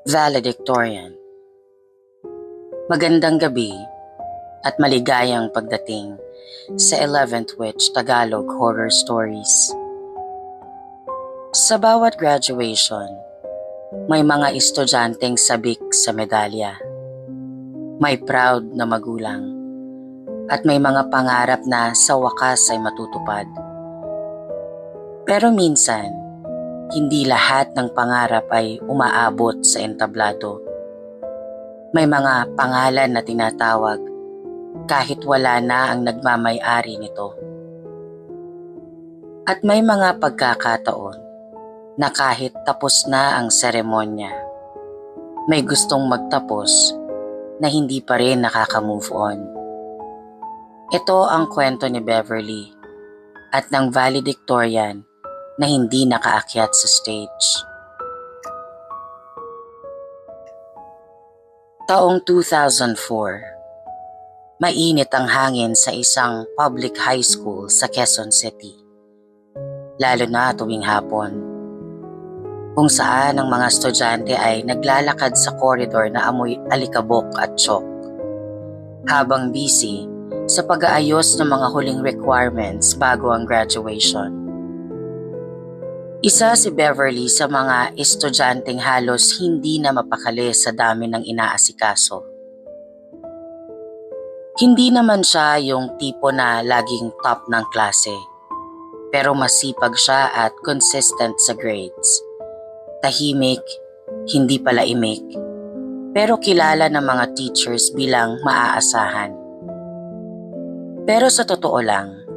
Valedictorian. Magandang gabi at maligayang pagdating sa 11th Witch Tagalog Horror Stories. Sa bawat graduation, may mga estudyanteng sabik sa medalya. May proud na magulang at may mga pangarap na sa wakas ay matutupad. Pero minsan, hindi lahat ng pangarap ay umaabot sa entablado. May mga pangalan na tinatawag kahit wala na ang nagmamay-ari nito. At may mga pagkakataon na kahit tapos na ang seremonya, may gustong magtapos na hindi pa rin nakaka-move on. Ito ang kwento ni Beverly at ng valedictorian na hindi nakaakyat sa stage. Taong 2004, mainit ang hangin sa isang public high school sa Quezon City, lalo na tuwing hapon, kung saan ang mga estudyante ay naglalakad sa koridor na amoy alikabok at chalk, habang busy sa pag-aayos ng mga huling requirements bago ang graduation. Isa si Beverly sa mga estudyanteng halos hindi na mapakali sa dami ng inaasikaso. Hindi naman siya yung tipo na laging top ng klase, pero masipag siya at consistent sa grades. Tahimik, hindi palaimik, pero kilala ng mga teachers bilang maaasahan. Pero sa totoo lang,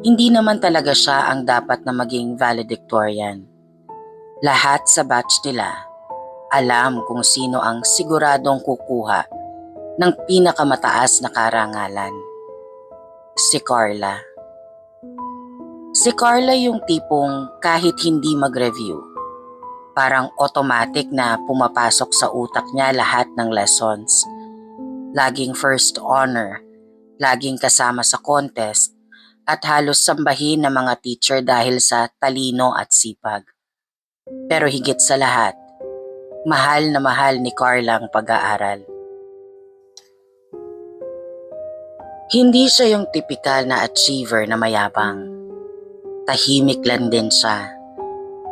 hindi naman talaga siya ang dapat na maging valedictorian. Lahat sa batch nila, alam kung sino ang siguradong kukuha ng pinakamataas na karangalan. Si Carla. Si Carla yung tipong kahit hindi mag-review, parang automatic na pumapasok sa utak niya lahat ng lessons. Laging first honor, laging kasama sa contest, at halos sambahin ng mga teacher dahil sa talino at sipag. Pero higit sa lahat, mahal na mahal ni Carla ang pag-aaral. Hindi siya yung tipikal na achiever na mayabang. Tahimik lang din siya,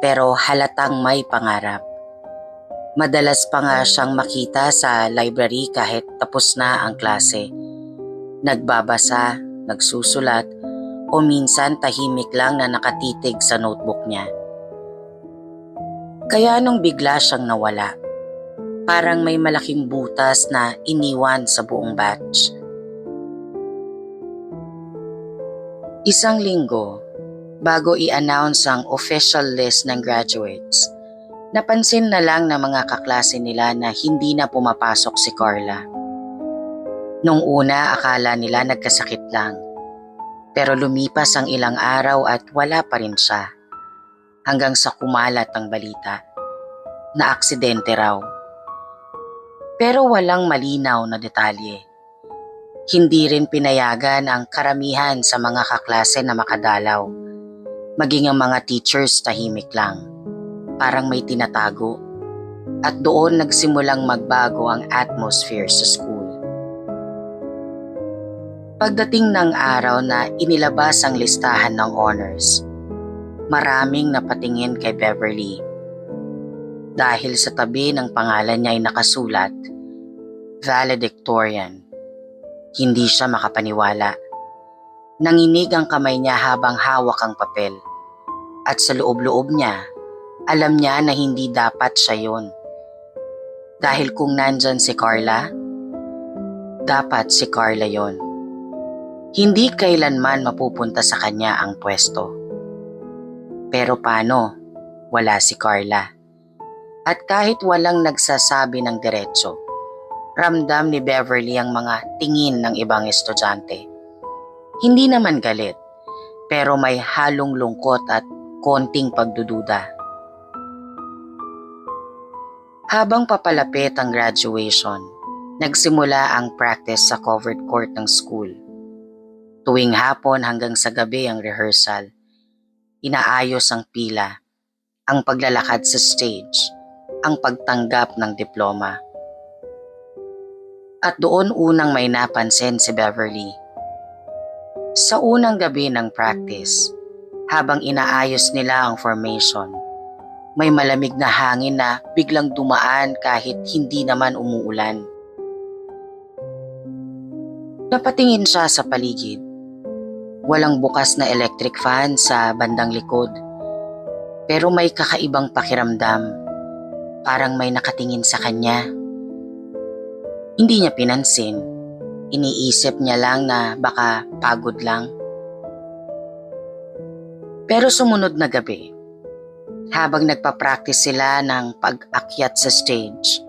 pero halatang may pangarap. Madalas pa nga siyang makita sa library kahit tapos na ang klase. Nagbabasa, nagsusulat, o minsan tahimik lang na nakatitig sa notebook niya. Kaya nung bigla siyang nawala, parang may malaking butas na iniwan sa buong batch. Isang linggo, bago i-announce ang official list ng graduates, napansin na lang ng mga kaklase nila na hindi na pumapasok si Carla. Nung una, akala nila nagkasakit lang. Pero lumipas ang ilang araw at wala pa rin siya. Hanggang sa kumalat ang balita na aksidente raw. Pero walang malinaw na detalye. Hindi rin pinayagan ang karamihan sa mga kaklase na makadalaw. Maging ang mga teachers tahimik lang. Parang may tinatago. At doon nagsimulang magbago ang atmosphere sa school. Pagdating ng araw na inilabas ang listahan ng honors, maraming napatingin kay Beverly. Dahil sa tabi ng pangalan niya ay nakasulat, valedictorian. Hindi siya makapaniwala. Nanginig ang kamay niya habang hawak ang papel. At sa loob-loob niya, alam niya na hindi dapat siya yun. Dahil kung nandyan si Carla, dapat si Carla yon. Hindi kailanman mapupunta sa kanya ang pwesto. Pero paano? Wala si Carla. At kahit walang nagsasabi ng diretso, ramdam ni Beverly ang mga tingin ng ibang estudyante. Hindi naman galit, pero may halong lungkot at konting pagdududa. Habang papalapit ang graduation, nagsimula ang practice sa covered court ng school. Tuwing hapon hanggang sa gabi ang rehearsal. Inaayos ang pila, ang paglalakad sa stage, ang pagtanggap ng diploma. At doon unang may napansin si Beverly. Sa unang gabi ng practice, habang inaayos nila ang formation, may malamig na hangin na biglang dumaan kahit hindi naman umuulan. Napatingin siya sa paligid. Walang bukas na electric fan sa bandang likod. Pero may kakaibang pakiramdam. Parang may nakatingin sa kanya. Hindi niya pinansin. Iniisip niya lang na baka pagod lang. Pero sumunod na gabi, habang nagpa-practice sila ng pag-akyat sa stage,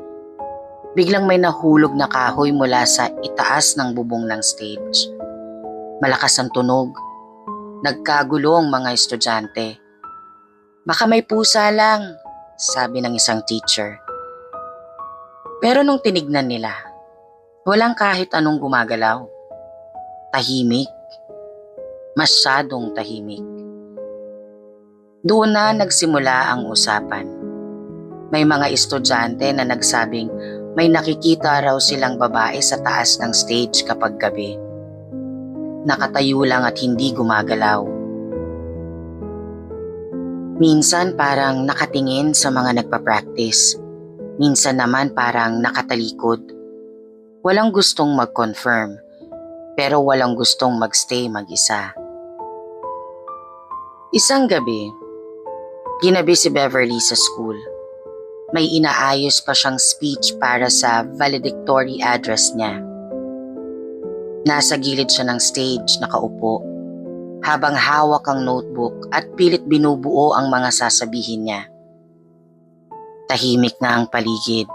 biglang may nahulog na kahoy mula sa itaas ng bubong ng stage. Malakas ang tunog. Nagkagulo ang mga estudyante. Baka may pusa lang, sabi ng isang teacher. Pero nung tinignan nila, walang kahit anong gumagalaw. Tahimik. Masyadong tahimik. Doon na nagsimula ang usapan. May mga estudyante na nagsabing may nakikita raw silang babae sa taas ng stage kapag gabi. Nakatayo lang at hindi gumagalaw. Minsan parang nakatingin sa mga nagpa-practice. Minsan naman parang nakatalikod. Walang gustong mag-confirm, pero walang gustong magstay mag-isa. Isang gabi, ginabi si Beverly sa school. May inaayos pa siyang speech para sa valedictory address niya. Nasa gilid siya ng stage nakaupo, habang hawak ang notebook at pilit binubuo ang mga sasabihin niya. Tahimik na ang paligid.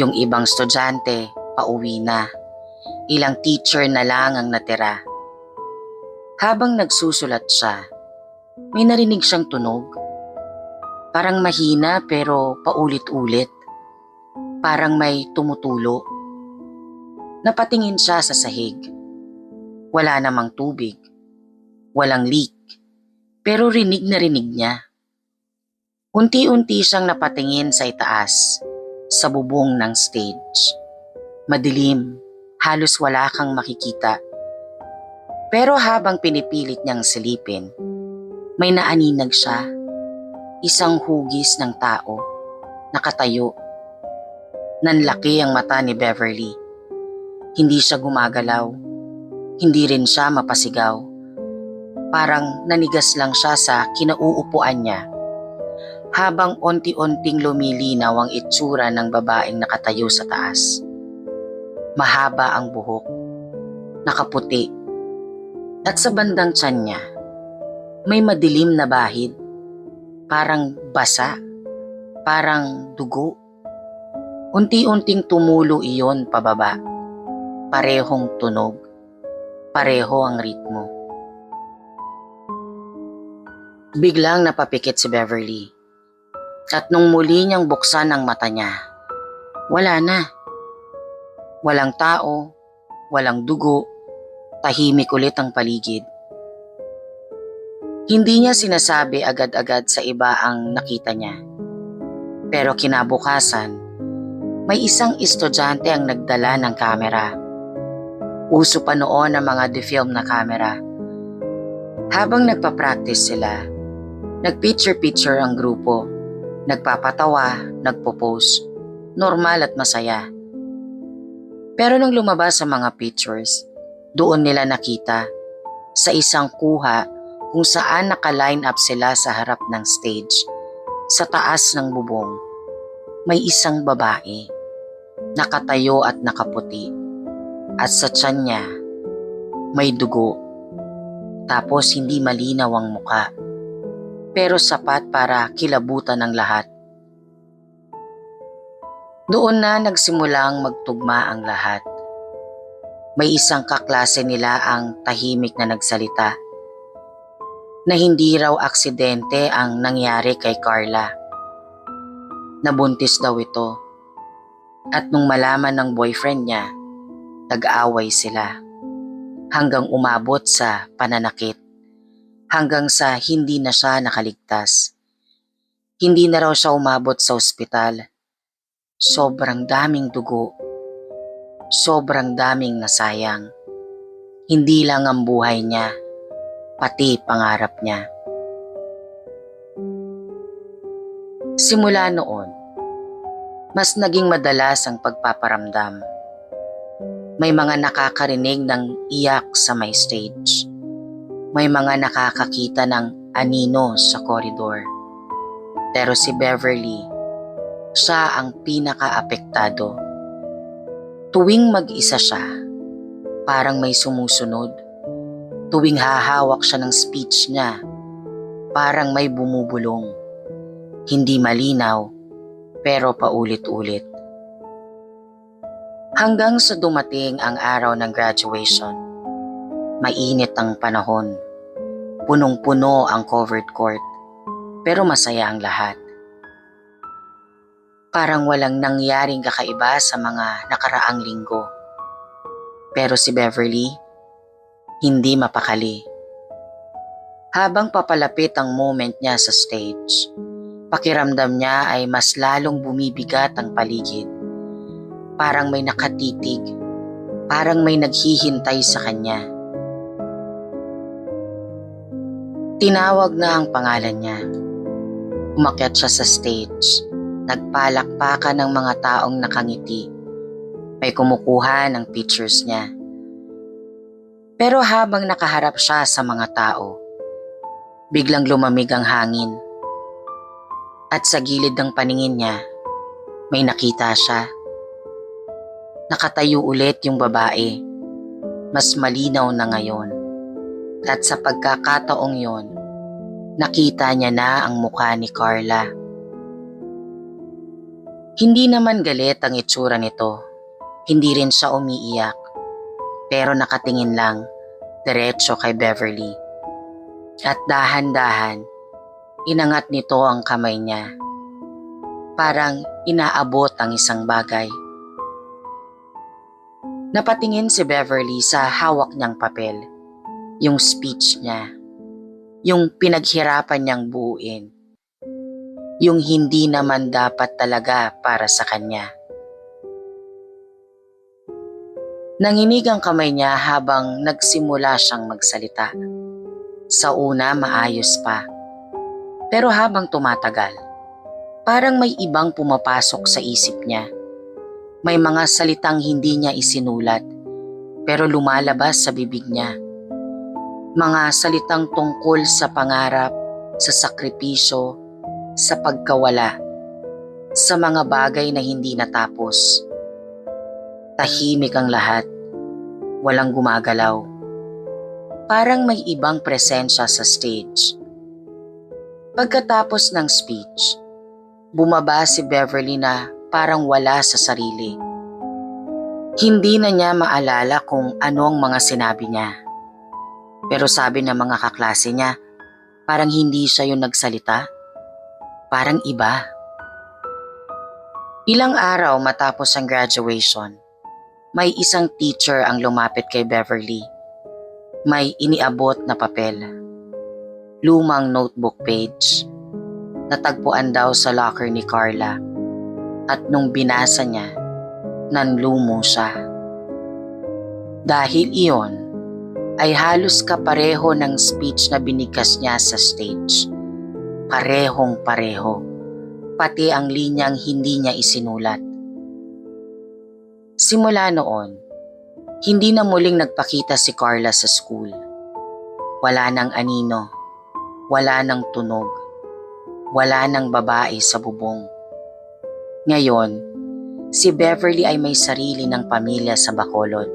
Yung ibang estudyante, pauwi na. Ilang teacher na lang ang natira. Habang nagsusulat siya, may narinig siyang tunog. Parang mahina pero paulit-ulit. Parang may tumutulo. Napatingin siya sa sahig. Wala namang tubig. Walang leak. Pero rinig na rinig niya. Unti-unti siyang napatingin sa itaas, sa bubong ng stage. Madilim, halos wala kang makikita. Pero habang pinipilit niyang silipin, may naaninag siya. Isang hugis ng tao, nakatayo. Nanlaki ang mata ni Beverly. Hindi siya gumagalaw. Hindi rin siya mapasigaw. Parang nanigas lang siya sa kinauupuan niya. Habang unti-unting lumilinaw ang itsura ng babaeng nakatayo sa taas. Mahaba ang buhok, nakaputi, at sa bandang tiyan niya, may madilim na bahid, parang basa, parang dugo. Unti-unting tumulo iyon pababa, parehong tunog, pareho ang ritmo. Biglang napapikit si Beverly. At nung muli niyang buksan ang mata niya, wala na. Walang tao, walang dugo, tahimik ulit ang paligid. Hindi niya sinasabi agad-agad sa iba ang nakita niya. Pero kinabukasan, may isang estudyante ang nagdala ng kamera. Uso pa noon ang mga de-film na kamera. Habang nagpa-practice sila, nag-picture-picture ang grupo. Nagpapatawa, nagpo-pose. Normal at masaya. Pero nung lumabas sa mga pictures, doon nila nakita sa isang kuha kung saan naka-line up sila sa harap ng stage. Sa taas ng bubong, may isang babae. Nakatayo at nakaputi. At sa tiyan niya, may dugo. Tapos hindi malinaw ang muka. Pero sapat para kilabutan ng lahat. Doon na nagsimulang magtugma ang lahat. May isang kaklase nila ang tahimik na nagsalita na hindi raw aksidente ang nangyari kay Carla. Nabuntis daw ito. At nung malaman ng boyfriend niya, nag-aaway sila. Hanggang umabot sa pananakit. Hanggang sa hindi na siya nakaligtas. Hindi na raw siya umabot sa ospital sobrang daming dugo, sobrang daming nasayang. Hindi lang ang buhay niya, pati pangarap niya. Simula noon, mas naging madalas ang pagpaparamdam. May mga nakakarinig ng iyak sa may stage. May mga nakakakita ng anino sa koridor. Pero si Beverly, siya ang pinaka-apektado. Tuwing mag-isa siya, parang may sumusunod. Tuwing hahawak siya ng speech niya, parang may bumubulong. Hindi malinaw, pero paulit-ulit. Hanggang sa dumating ang araw ng graduation. Mainit ang panahon. Punong-puno ang covered court. Pero masaya ang lahat. Parang walang nangyaring kakaiba sa mga nakaraang linggo. Pero si Beverly, hindi mapakali. Habang papalapit ang moment niya sa stage, pakiramdam niya ay mas lalong bumibigat ang paligid. Parang may nakatitig, parang may naghihintay sa kanya. Tinawag na ang pangalan niya. Umakyat siya sa stage. Nagpalakpakan ng mga taong nakangiti. May kumukuha ng pictures niya. Pero habang nakaharap siya sa mga tao, biglang lumamig ang hangin. At sa gilid ng paningin niya, may nakita siya. Nakatayo ulit yung babae. Mas malinaw na ngayon. At sa pagkakataong yon, nakita niya na ang mukha ni Carla. Hindi naman galit ang itsura nito. Hindi rin siya umiiyak. Pero nakatingin lang, diretso kay Beverly. At dahan-dahan, inangat nito ang kamay niya. Parang inaabot ang isang bagay. Napatingin si Beverly sa hawak niyang papel. Yung speech niya. Yung pinaghirapan niyang buuin. Yung hindi naman dapat talaga para sa kanya. Nanginig ang kamay niya habang nagsimula siyang magsalita. Sa una maayos pa. Pero habang tumatagal, parang may ibang pumapasok sa isip niya. May mga salitang hindi niya isinulat, pero lumalabas sa bibig niya. Mga salitang tungkol sa pangarap, sa sakripisyo, sa pagkawala, sa mga bagay na hindi natapos. Tahimik ang lahat, walang gumagalaw. Parang may ibang presensya sa stage. Pagkatapos ng speech, bumaba si Beverly na parang wala sa sarili. Hindi na niya maalala kung anong mga sinabi niya. Pero sabi ng mga kaklase niya, parang hindi siya yung nagsalita. Parang iba. Ilang araw matapos ang graduation, may isang teacher ang lumapit kay Beverly. May iniabot na papel. Lumang notebook page. Natagpuan daw sa locker ni Carla. At nung binasa niya, nanlumo siya. Dahil iyon ay halos kapareho ng speech na binigkas niya sa stage. Parehong pareho, pati ang linyang hindi niya isinulat. Simula noon, hindi na muling nagpakita si Carla sa school. Wala nang anino, wala nang tunog, wala nang babae sa bubong. Ngayon, si Beverly ay may sarili ng pamilya sa Bacolod.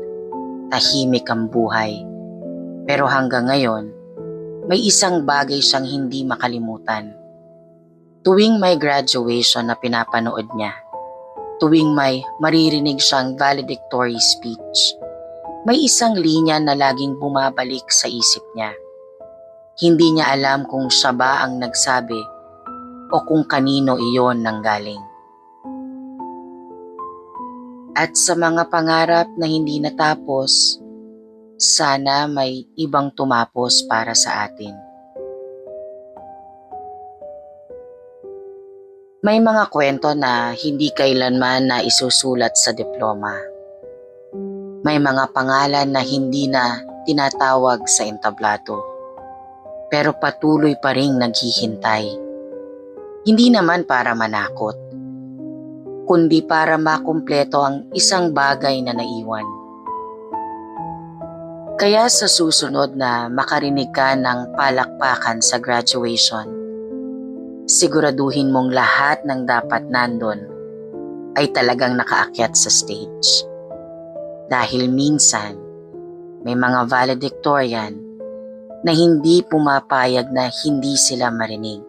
Tahimik ang buhay. Pero hanggang ngayon, may isang bagay siyang hindi makalimutan. Tuwing may graduation na pinapanood niya, tuwing may maririnig siyang valedictory speech, may isang linya na laging bumabalik sa isip niya. Hindi niya alam kung siya ba ang nagsabi o kung kanino iyon nanggaling. At sa mga pangarap na hindi natapos, sana may ibang tumapos para sa atin. May mga kwento na hindi kailanman na isusulat sa diploma. May mga pangalan na hindi na tinatawag sa entablado. Pero patuloy pa ring naghihintay. Hindi naman para manakot, kundi para makumpleto ang isang bagay na naiwan. Kaya sa susunod na makarinig ka ng palakpakan sa graduation, siguraduhin mong lahat ng dapat nandun ay talagang nakaakyat sa stage. Dahil minsan, may mga valedictorian na hindi pumapayag na hindi sila marinig.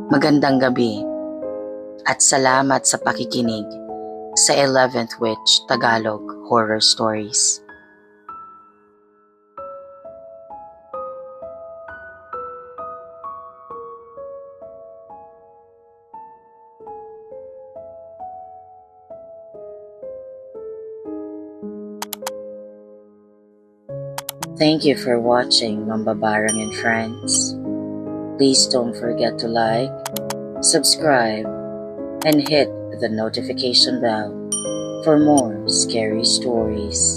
Magandang gabi at salamat sa pakikinig sa 11th Witch Tagalog Horror Stories. Thank you for watching, Mambabarang and friends. Please don't forget to like, subscribe, and hit the notification bell for more scary stories.